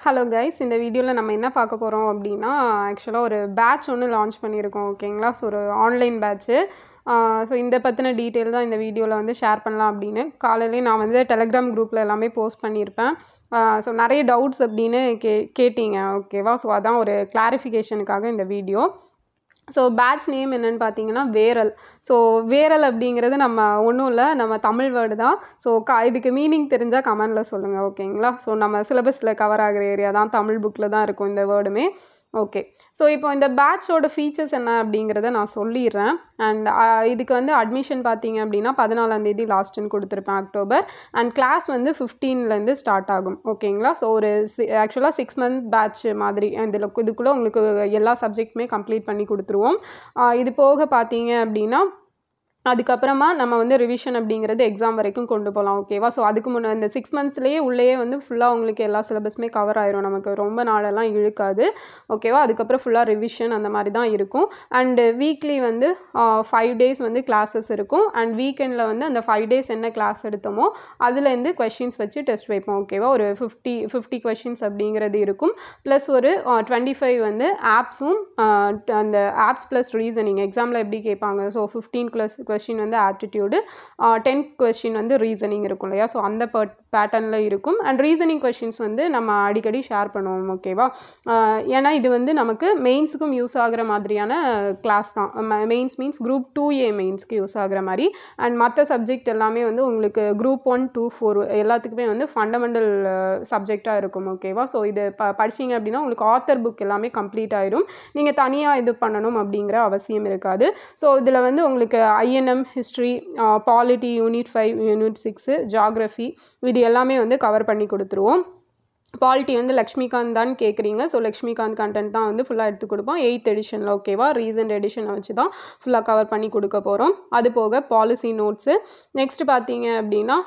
Hello guys, இந்த வீடியோவில் நம்ம என்ன பார்க்க போகிறோம் அப்படின்னா, ஆக்சுவலாக ஒரு பேட்ச் ஒன்று லான்ச் பண்ணியிருக்கோம். ஓகேங்களா? ஸோ ஒரு ஆன்லைன் பேட்ச்சு. ஸோ இந்த பற்றின டீட்டெயில் தான் இந்த வீடியோவில் வந்து ஷேர் பண்ணலாம் அப்படின்னு. காலையிலேயே நான் வந்து டெலகிராம் குரூப்பில் எல்லாமே போஸ்ட் பண்ணியிருப்பேன். ஸோ நிறைய டவுட்ஸ் அப்படின்னு கேட்டீங்க. ஓகேவா? ஸோ அதான் ஒரு கிளாரிஃபிகேஷனுக்காக இந்த வீடியோ. ஸோ பேட்ச் நேம் என்னென்னு பார்த்தீங்கன்னா வேரல். ஸோ வேரல் அப்படிங்கிறது நம்ம ஒன்றும் இல்லை, நம்ம தமிழ் வேர்டு தான். ஸோ இதுக்கு மீனிங் தெரிஞ்சால் கமெண்டில் சொல்லுங்கள். ஓகேங்களா? ஸோ நம்ம சிலபஸில் கவர் ஆகிற ஏரியா தான், தமிழ் புக்கில் தான் இருக்கும் இந்த வேர்டுமே. ஓகே, ஸோ இப்போ இந்த பேட்சோட ஃபீச்சர்ஸ் என்ன அப்படிங்கிறத நான் சொல்லிடுறேன். அண்ட் இதுக்கு வந்து அட்மிஷன் பார்த்தீங்க அப்படின்னா 14ஆம் தேதி லாஸ்ட்டுன்னு கொடுத்துருப்பேன், அக்டோபர். அண்ட் கிளாஸ் வந்து 15லேருந்து ஸ்டார்ட் ஆகும். ஓகேங்களா? ஸோ ஒரு ஆக்சுவலாக 6 month பேட்ச் மாதிரி இதுக்குள்ளே உங்களுக்கு எல்லா சப்ஜெக்ட்டுமே கம்ப்ளீட் பண்ணி கொடுத்துருவோம். இது போக பார்த்தீங்க அப்படின்னா அதுக்கப்புறமா நம்ம வந்து ரிவிஷன் அப்படிங்கிறது எக்ஸாம் வரைக்கும் கொண்டு போகலாம். ஓகேவா? ஸோ அதுக்கு முன்னே இந்த 6 monthsலேயே உள்ளேயே வந்து ஃபுல்லாக உங்களுக்கு எல்லா சிலபஸுமே கவர் ஆயிரும். நமக்கு ரொம்ப நாளெல்லாம் இழுக்காது. ஓகேவா? அதுக்கப்புறம் ஃபுல்லாக ரிவிஷன் அந்த மாதிரி தான் இருக்கும். அண்டு வீக்லி வந்து 5 days வந்து கிளாஸஸ் இருக்கும். அண்ட் வீக்கெண்டில் வந்து அந்த 5 days என்ன கிளாஸ் எடுத்தோமோ அதுலேருந்து கொஷின்ஸ் வச்சு டெஸ்ட் வைப்போம். ஓகேவா? ஒரு 50 கொஷின்ஸ் அப்படிங்கிறது இருக்கும். ப்ளஸ் ஒரு 25 வந்து ஆப்ஸும், அந்த ஆப்ஸ் ப்ளஸ் ரீசனிங் எக்ஸாமில் எப்படி கேட்பாங்க. ஸோ 15 கொஸ்டின் வந்து ஆப்டிடியூடு, 10 கொஸ்டின் வந்து ரீசனிங் இருக்கும் இல்லையா? ஸோ அந்த பேட்டர்னில் இருக்கும். அண்ட் ரீசனிங் கொஸ்டின்ஸ் வந்து நம்ம அடிக்கடி ஷேர் பண்ணுவோம். ஓகேவா? ஏன்னா இது வந்து நமக்கு மெயின்ஸுக்கும் யூஸ் ஆகிற மாதிரியான கிளாஸ் தான். மெயின்ஸ் மீன்ஸ் குரூப் 2A மெயின்ஸ்க்கு யூஸ் ஆகிற மாதிரி. அண்ட் மற்ற சப்ஜெக்ட் எல்லாமே வந்து உங்களுக்கு குரூப் 1, 2, 4 எல்லாத்துக்குமே வந்து ஃபண்டமெண்டல் சப்ஜெக்டாக இருக்கும். ஓகேவா? ஸோ இது படிச்சிங்க அப்படின்னா உங்களுக்கு ஆத்தர் புக் எல்லாமே கம்ப்ளீட் ஆயிரும். நீங்கள் தனியாக இது பண்ணணும் அப்படிங்கிற அவசியம் இருக்காது. ஸோ இதில் வந்து உங்களுக்கு INM, history, polity, unit 5, unit 6, geography இது எல்லாமே வந்து கவர் பண்ணி கொடுத்துருவோம். பாலிட்டி வந்து லக்ஷ்மிகாந்த் தான் கேட்குறீங்க. ஸோ லக்ஷ்மிகாந்த் கண்டென்ட் தான் வந்து ஃபுல்லாக எடுத்து கொடுப்போம் 8th எடிஷனில். ஓகேவா? ரீசன்ட் எடிஷனை வச்சு தான் ஃபுல்லாக கவர் பண்ணி கொடுக்க போகிறோம். அது போக பாலிசி நோட்ஸு, நெக்ஸ்ட் பார்த்தீங்க அப்படின்னா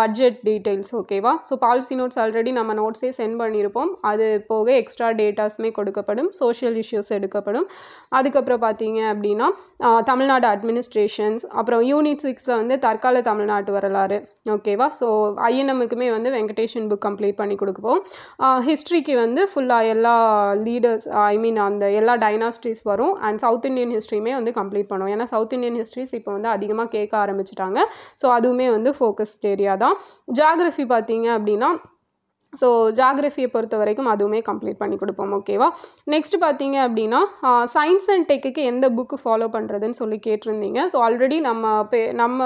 பட்ஜெட் டீட்டெயில்ஸ். ஓகேவா? ஸோ பாலிசி நோட்ஸ் ஆல்ரெடி நம்ம நோட்ஸே சென்ட் பண்ணியிருப்போம். அது போக எக்ஸ்ட்ரா டேட்டாஸுமே கொடுக்கப்படும். சோஷியல் இஷ்யூஸ் எடுக்கப்படும். அதுக்கப்புறம் பார்த்தீங்க அப்படின்னா தமிழ்நாடு அட்மினிஸ்ட்ரேஷன்ஸ், அப்புறம் யூனிட் 6ல் வந்து தற்கால தமிழ்நாட்டு வரலாறு. ஓகேவா? ஸோ INMக்குமே வந்து வெங்கடேஷன் புக் கம்ப்ளீட் பண்ணி கொடுப்போம். ஹிஸ்ட்ரிக்கு வந்து ஃபுல்லாக எல்லா லீடர்ஸ், அந்த எல்லா டைனாஸ்டிஸ் வரும். அண்ட் சவுத் இண்டியன் ஹிஸ்ட்ரியுமே வந்து கம்ப்ளீட் பண்ணுவோம். ஏன்னா சவுத் இண்டியன் ஹிஸ்ட்ரிஸ் இப்போ வந்து அதிகமாக கேட்க ஆரம்பிச்சிட்டாங்க. ஸோ அதுவுமே வந்து ஃபோக்கஸ்ட் ஏரியா தான். ஜியாகிரஃபி பார்த்தீங்க அப்படின்னா ஸோ ஜியாகிரஃபியை பொறுத்த வரைக்கும் அதுவுமே கம்ப்ளீட் பண்ணி கொடுப்போம். ஓகேவா? நெக்ஸ்ட் பார்த்தீங்க அப்படின்னா சயின்ஸ் அண்ட் டெக்குக்கு எந்த புக்கு ஃபாலோ பண்ணுறதுன்னு சொல்லி கேட்டிருந்தீங்க. ஸோ ஆல்ரெடி நம்ம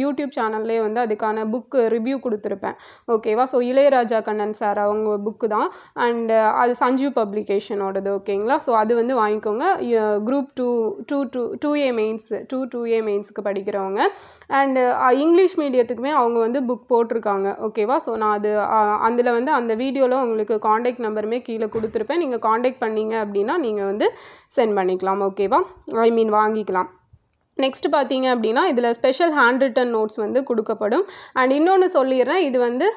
யூடியூப் சேனல்லே வந்து அதுக்கான புக்கு ரிவ்யூ கொடுத்துருப்பேன். ஓகேவா? ஸோ இளையராஜா கண்ணன் சார் அவங்க புக்கு தான். அண்டு அது சஞ்சீவ் பப்ளிகேஷனோடது. ஓகேங்களா? ஸோ அது வந்து வாங்கிக்கோங்க. குரூப் 2A மெயின்ஸ் 2A மெயின்ஸுக்கு படிக்கிறவங்க. அண்டு இங்கிலீஷ் மீடியத்துக்குமே அவங்க வந்து புக் போட்டிருக்காங்க. ஓகேவா? ஸோ நான் அது அதில் வந்து அந்த வீடியோவில் உங்களுக்கு காண்டாக்ட் நம்பருமே கீழே கொடுத்துருப்பேன். நீங்கள் காண்டாக்ட் பண்ணிங்க அப்படின்னா நீங்கள் வந்து சென்ட் பண்ணிக்கலாம். ஓகேவா? வாங்கிக்கலாம். நெக்ஸ்ட் பார்த்தீங்க அப்படின்னா இதில் ஸ்பெஷல் ஹேண்ட் ரிட்டன் நோட்ஸ் வந்து கொடுக்கப்படும். அண்ட் இன்னொன்று சொல்லிடுறேன், இது வந்து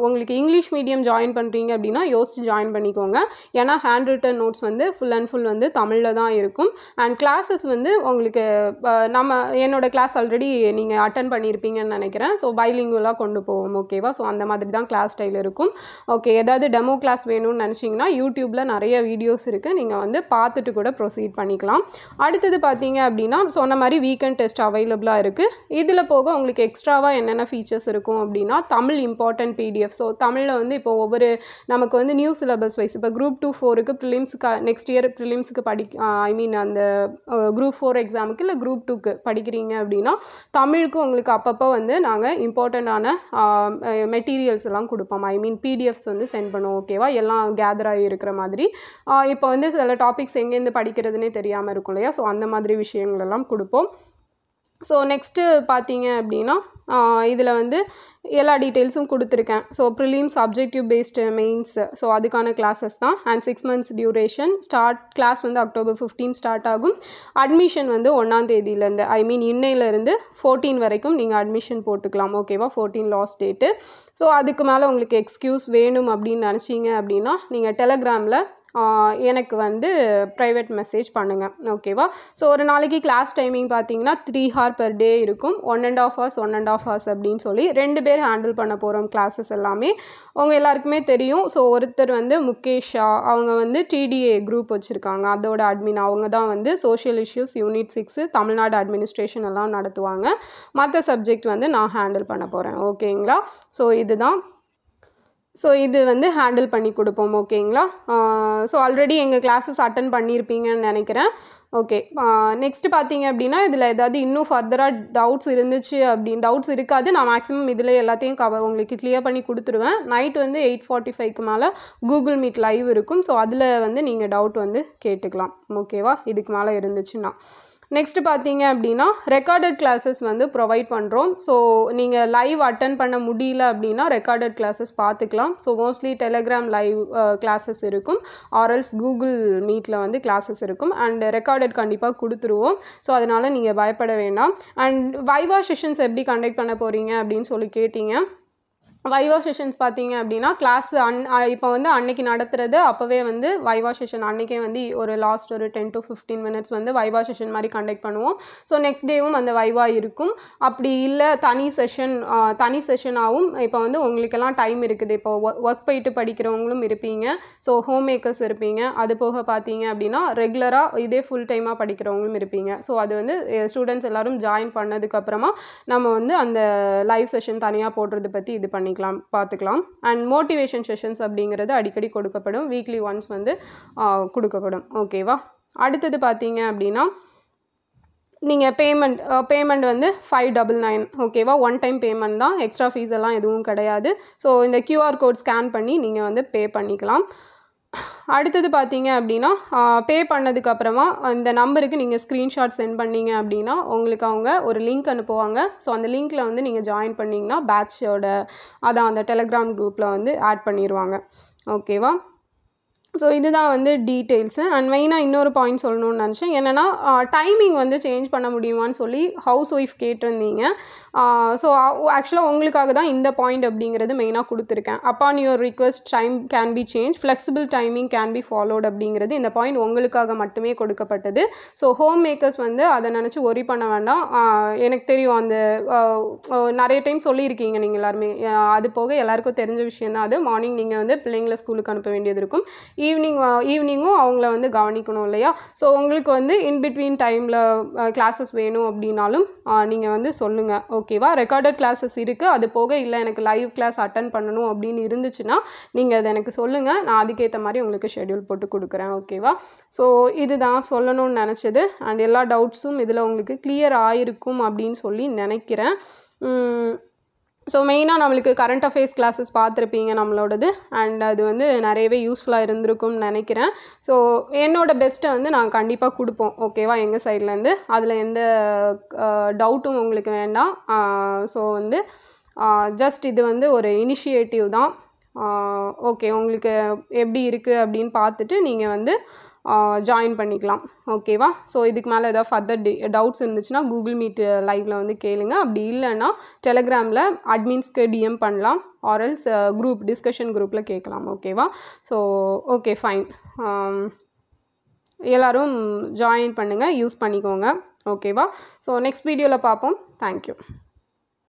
உங்களுக்கு இங்கிலீஷ் மீடியம் ஜாயின் பண்ணுறீங்க அப்படின்னா யோசிச்சு ஜாயின் பண்ணிக்கோங்க. ஏன்னா ஹேண்ட் ரிட்டன் நோட்ஸ் வந்து ஃபுல் அண்ட் ஃபுல் வந்து தமிழில் தான் இருக்கும். அண்ட் கிளாஸஸ் வந்து உங்களுக்கு என்னோடய கிளாஸ் ஆல்ரெடி நீங்கள் அட்டன் பண்ணியிருப்பீங்கன்னு நினைக்கிறேன். ஸோ பைலிங்குவலாக கொண்டு போவோம். ஓகேவா? ஸோ அந்த மாதிரி தான் கிளாஸ் ஸ்டைல் இருக்கும். ஓகே, ஏதாவது டெமோ கிளாஸ் வேணும்னு நினச்சிங்கன்னா யூடியூப்பில் நிறைய வீடியோஸ் இருக்குது, நீங்கள் வந்து பார்த்துட்டு கூட ப்ரொசீட் பண்ணிக்கலாம். அடுத்தது பார்த்தீங்க அப்படின்னா சொன்ன மாதிரி வீக்கெண்ட் டெஸ்ட் அவைலபிளாக இருக்குது. இதில் போக உங்களுக்கு எக்ஸ்ட்ராவாக என்னென்ன ஃபீச்சர்ஸ் இருக்கும் அப்படின்னா தமிழ் இம்பார்ட்டன்ட் PDF. ஸோ தமிழில் வந்து இப்போ நமக்கு வந்து நியூ சிலபஸ் வைஸ் இப்போ குரூப் 2, 4க்கு ப்ரிலிம்ஸுக்கு நெக்ஸ்ட் இயர் ப்ரிலிம்ஸுக்கு அந்த குரூப் 4 எக்ஸாமுக்கு இல்லை குரூப் 2க்கு படிக்கிறீங்க அப்படின்னா தமிழுக்கு உங்களுக்கு அப்பப்போ வந்து நாங்கள் இம்பார்ட்டண்ட்டான மெட்டீரியல்ஸ் எல்லாம் கொடுப்போம். PDFs வந்து சென்ட் பண்ணுவோம். ஓகேவா? எல்லாம் கேதர் ஆகி இருக்கிற மாதிரி. இப்போ வந்து சில டாபிக்ஸ் எங்கேருந்து படிக்கிறதுனே தெரியாமல் இருக்கும் இல்லையா? ஸோ அந்த மாதிரி விஷயங்கள் எல்லாம் கொடுப்போம். ஸோ நெக்ஸ்ட்டு பார்த்தீங்க அப்படின்னா இதில் வந்து எல்லா டீட்டெயில்ஸும் கொடுத்துருக்கேன். So prelims, objective based mains, so அதுக்கான கிளாஸஸ் தான். And 6 months duration. கிளாஸ் வந்து October 15 ஸ்டார்ட் ஆகும். அட்மிஷன் வந்து 1ஆம் தேதியிலேருந்து இன்னையிலேருந்து 14 வரைக்கும் நீங்கள் அட்மிஷன் போட்டுக்கலாம். ஓகேவா? 14 லாஸ்ட் டேட்டு. ஸோ அதுக்கு மேலே உங்களுக்கு எக்ஸ்கியூஸ் வேணும் அப்படின்னு நினச்சிங்க அப்படின்னா நீங்கள் டெலகிராமில் எனக்கு வந்து ப்ரைவேட் மெசேஜ் பண்ணுங்கள் ஓகேவா. ஸோ ஒரு நாளைக்கு கிளாஸ் டைமிங் பார்த்தீங்கன்னா 3 hour per day இருக்கும். 1.5 hours 1.5 hours அப்படின்னு சொல்லி 2 பேர் ஹேண்டில் பண்ண போகிறோம் கிளாஸஸ் எல்லாமே. அவங்க எல்லாருக்குமே தெரியும். ஸோ ஒருத்தர் வந்து முகேஷா, அவங்க வந்து டிடிஏ குரூப் வச்சுருக்காங்க, அதோட அட்மின். அவங்க தான் வந்து social issues unit 6 Tamil Nadu administration எல்லாம் நடத்துவாங்க. மற்ற சப்ஜெக்ட் வந்து நான் ஹேண்டில் பண்ண போகிறேன் ஓகேங்களா. ஸோ இது வந்து ஹேண்டில் பண்ணி கொடுப்போம் ஓகேங்களா. ஸோ ஆல்ரெடி எங்கள் கிளாஸஸ் அட்டன் பண்ணியிருப்பீங்கன்னு நினைக்கிறேன். ஓகே, நெக்ஸ்ட்டு பார்த்தீங்க அப்படின்னா இதில் ஏதாவது இன்னும் ஃபர்தராக டவுட்ஸ் இருக்காது. நான் மேக்ஸிமம் இதில் எல்லாத்தையும் உங்களுக்கு கிளியர் பண்ணி கொடுத்துருவேன். நைட் வந்து 8:45க்கு மேலே கூகுள் மீட் லைவ் இருக்கும். ஸோ அதில் வந்து நீங்கள் டவுட் வந்து கேட்டுக்கலாம் ஓகேவா, இதுக்கு மேலே இருந்துச்சுன்னா. நெக்ஸ்ட்டு பார்த்தீங்க அப்படின்னா ரெக்கார்டட் கிளாஸஸ் வந்து ப்ரொவைட் பண்ணுறோம். ஸோ நீங்கள் லைவ் அட்டன் பண்ண முடியல அப்படின்னா ரெக்கார்டட் கிளாஸஸ் பார்த்துக்கலாம். So mostly Telegram live classes இருக்கும், ஆர்எல்ஸ் கூகுள் மீட்டில் வந்து கிளாஸஸ் இருக்கும். அண்ட் ரெக்கார்டட் கண்டிப்பாக கொடுத்துருவோம். ஸோ அதனால் நீங்கள் பயப்பட வேண்டாம். அண்ட் வைவா செஷன்ஸ் எப்படி கண்டக்ட் பண்ண போகிறீங்க அப்படின்னு சொல்லி கேட்டீங்க. வைவா செஷன்ஸ் பார்த்தீங்க அப்படின்னா கிளாஸ் இப்போ வந்து அன்னைக்கு நடத்துகிறது அப்போவே வந்து வைவா செஷன் அன்றைக்கே வந்து ஒரு லாஸ்ட் ஒரு 10 to 15 minutes வந்து வைவா செஷன் மாதிரி கண்டக்ட் பண்ணுவோம். ஸோ நெக்ஸ்ட் டேவும் அந்த வைவா இருக்கும். அப்படி இல்லை தனி செஷனாகவும் இப்போ வந்து உங்களுக்கெல்லாம் டைம் இருக்குது. இப்போ ஒர்க் போயிட்டு படிக்கிறவங்களும் இருப்பீங்க, ஸோ ஹோம் மேக்கர்ஸ் இருப்பீங்க, அது போக பார்த்தீங்க அப்படின்னா ரெகுலராக இதே ஃபுல் டைமாக படிக்கிறவங்களும் இருப்பீங்க. ஸோ அது வந்து ஸ்டூடெண்ட்ஸ் எல்லோரும் ஜாயின் பண்ணதுக்கப்புறமா நம்ம வந்து அந்த லைவ் செஷன் தனியாக போடுறது பற்றி இது பார்த்துக்கலாம். அண்ட் மோட்டிவேஷன் செஷன்ஸ் அப்படிங்கிறது அடிக்கடி கொடுக்கப்படும், வீக்லி ஒன்ஸ் வந்து கொடுக்கப்படும் ஓகேவா. அடுத்தது பார்த்தீங்க அப்படின்னா நீங்கள் பேமெண்ட் வந்து 599 ஓகேவா. ஒன் டைம் பேமெண்ட் தான், எக்ஸ்ட்ரா ஃபீஸ் எல்லாம் எதுவும் கிடையாது. ஸோ இந்த QR கோட் ஸ்கேன் பண்ணி நீங்கள் வந்து பே பண்ணிக்கலாம். அடுத்தது பார்த்தீங்க அப்படின்னா பே பண்ணதுக்கப்புறமா இந்த நம்பருக்கு நீங்கள் ஸ்க்ரீன்ஷாட் சென்ட் பண்ணீங்க அப்படின்னா உங்களுக்கு அவங்க ஒரு லிங்க் அனுப்புவாங்க. ஸோ அந்த லிங்க்கில் வந்து நீங்கள் ஜாயின் பண்ணிங்கன்னா பேட்சோட அந்த டெலகிராம் குரூப்பில் வந்து ஆட் பண்ணிடுவாங்க ஓகேவா. ஸோ இதுதான் வந்து டீட்டெயில்ஸு. அண்ட் மெயினாக இன்னொரு பாயிண்ட் சொல்லணும்னு நினச்சேன். என்னென்னா டைமிங் வந்து சேஞ்ச் பண்ண முடியுமான்னு சொல்லி ஹவுஸ் ஒய்ஃப் கேட்டிருந்தீங்க. ஸோ ஆக்சுவலாக உங்களுக்காக தான் இந்த பாயிண்ட் அப்படிங்கிறது மெயினாக கொடுத்துருக்கேன். Upon your request time can be change, flexible timing can be followed அப்படிங்கிறது இந்த பாயிண்ட் உங்களுக்காக மட்டுமே கொடுக்கப்பட்டது. ஸோ ஹோம் மேக்கர்ஸ் வந்து அதை நினச்சி ஒரி பண்ண வேண்டாம். எனக்கு தெரியும், அந்த நிறைய டைம் சொல்லியிருக்கீங்க நீங்கள் எல்லாருமே. அது போக எல்லாருக்கும் தெரிஞ்ச விஷயம் தான் அது. மார்னிங் நீங்கள் வந்து பிள்ளைங்களை ஸ்கூலுக்கு அனுப்ப வேண்டியது இருக்கும், ஈவினிங்கும் அவங்கள வந்து கவனிக்கணும் இல்லையா. ஸோ உங்களுக்கு வந்து இன்பிட்வீன் டைமில் கிளாஸஸ் வேணும் அப்படின்னாலும் நீங்கள் வந்து சொல்லுங்கள் ஓகேவா. ரெக்கார்டட் கிளாஸஸ் இருக்குது, அது போக இல்லை எனக்கு லைவ் கிளாஸ் அட்டன் பண்ணணும் அப்படின்னு இருந்துச்சுன்னா நீங்கள் அதை எனக்கு சொல்லுங்கள், நான் அதுக்கேற்ற மாதிரி உங்களுக்கு ஷெட்யூல் போட்டு கொடுக்குறேன் ஓகேவா. ஸோ இதுதான் சொல்லணும்னு நினச்சது. அண்ட் எல்லா டவுட்ஸும் இதில் உங்களுக்கு கிளியர் ஆகிருக்கும் அப்படின்னு சொல்லி நினைக்கிறேன். ஸோ மெயினாக நம்மளுக்கு கரண்ட் அஃபேர்ஸ் கிளாஸஸ் பார்த்துருப்பீங்க நம்மளோடது. அண்ட் அது வந்து நிறையவே யூஸ்ஃபுல்லாக இருந்திருக்கும்னு நினைக்கிறேன். ஸோ என்னோட பெஸ்ட்டை வந்து நாங்கள் கண்டிப்பாக கொடுப்போம் ஓகேவா எங்கள் சைட்லேருந்து. அதில் எந்த டவுட்டும் உங்களுக்கு வேண்டாம். ஸோ வந்து ஜஸ்ட் இது வந்து ஒரு இனிஷியேட்டிவ் தான். ஓகே, உங்களுக்கு எப்படி இருக்குது அப்படின்னு பார்த்துட்டு நீங்கள் வந்து ஜாயின் பண்ணிக்கலாம் ஓகேவா. ஸோ இதுக்கு மேலே ஏதாவது ஃபர்தர் டவுட்ஸ் இருந்துச்சுன்னா கூகுள் மீட் லைவில் வந்து கேளுங்க. அப்படி இல்லைன்னா டெலகிராமில் அட்மின்ஸ்க்கு DM பண்ணலாம், ஆர்எல்ஸ் டிஸ்கஷன் குரூப்பில் கேட்கலாம் ஓகேவா. ஸோ ஓகே ஃபைன், எல்லோரும் ஜாயின் பண்ணுங்கள், யூஸ் பண்ணிக்கோங்க ஓகேவா. ஸோ நெக்ஸ்ட் வீடியோவில் பார்ப்போம். தேங்க்யூ.